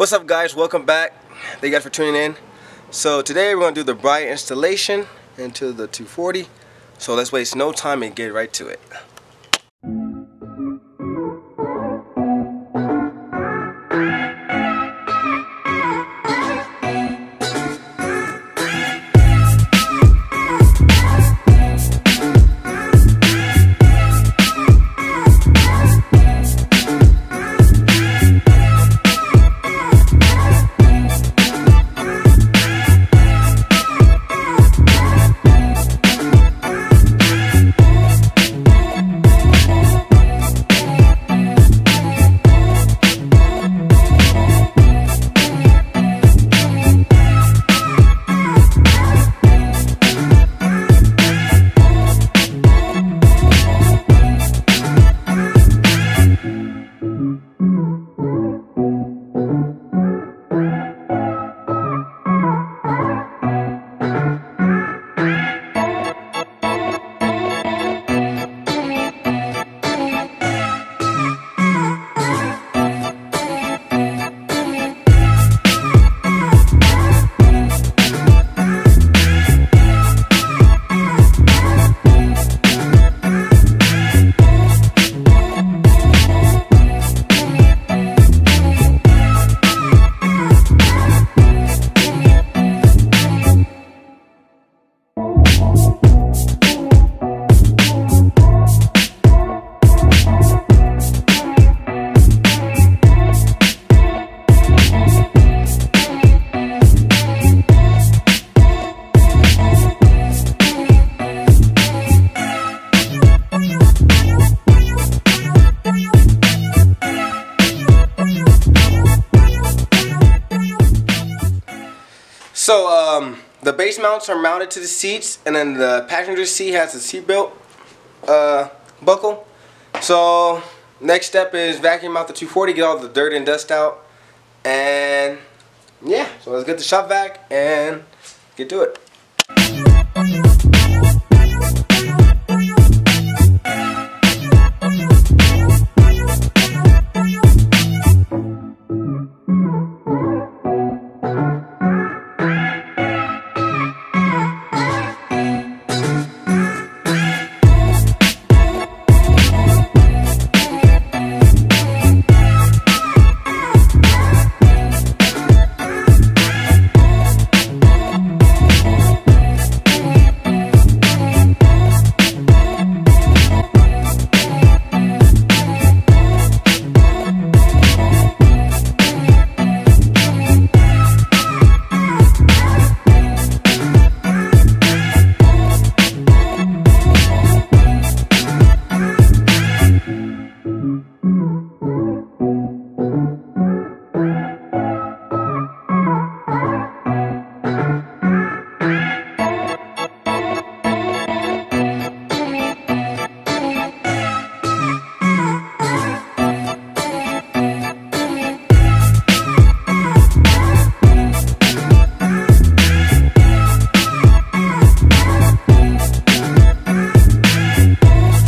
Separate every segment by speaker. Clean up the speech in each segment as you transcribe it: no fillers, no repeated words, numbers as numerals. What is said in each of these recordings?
Speaker 1: What's up, guys? Welcome back. Thank you guys for tuning in. So today we're going to do the bright installation into the 240. So let's waste no time and get right to it. So the base mounts are mounted to the seats, and then the passenger seat has a seatbelt buckle. So next step is vacuum out the 240, get all the dirt and dust out, and yeah, so let's get the shop vac and get to it.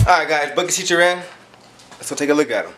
Speaker 1: Alright guys, bucket seats are in. Let's go take a look at them.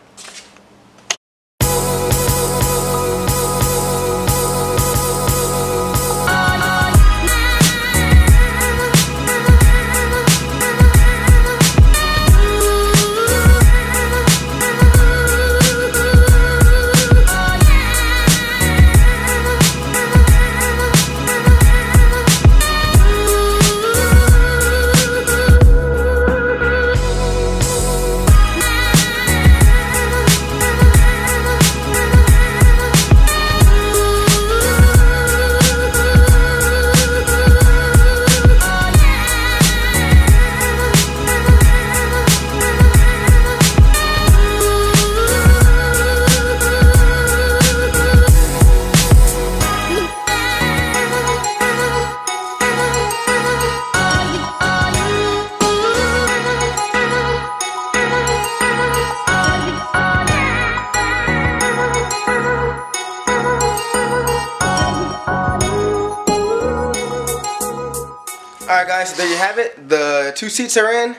Speaker 1: Alright guys, so there you have it. The two seats are in.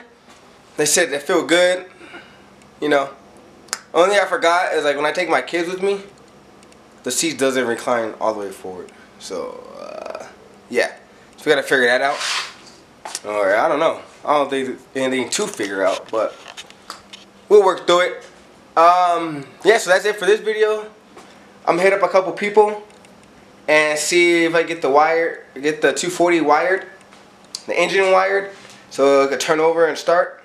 Speaker 1: They said they feel good. You know, only thing I forgot is like when I take my kids with me, the seat doesn't recline all the way forward. So yeah, so we gotta figure that out. Or I don't know. I don't think anything to figure out, but we'll work through it. Yeah, so that's it for this video. I'm gonna hit up a couple people and see if I get the 240 wired, the engine wired, so it could turn over and start.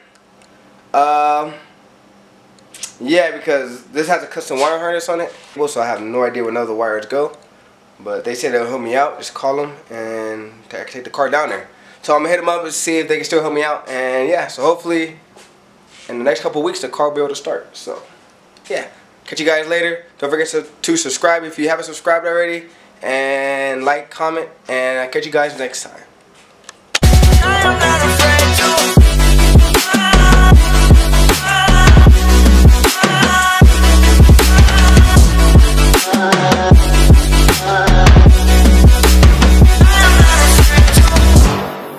Speaker 1: Yeah, because this has a custom wire harness on it, so I have no idea where none of the wires go. But they said they'll help me out. Just call them and I can take the car down there. So I'm gonna hit them up and see if they can still help me out. And yeah, so hopefully in the next couple weeks the car will be able to start. So yeah, catch you guys later. Don't forget to subscribe if you haven't subscribed already, and like, comment, and I'll catch you guys next time.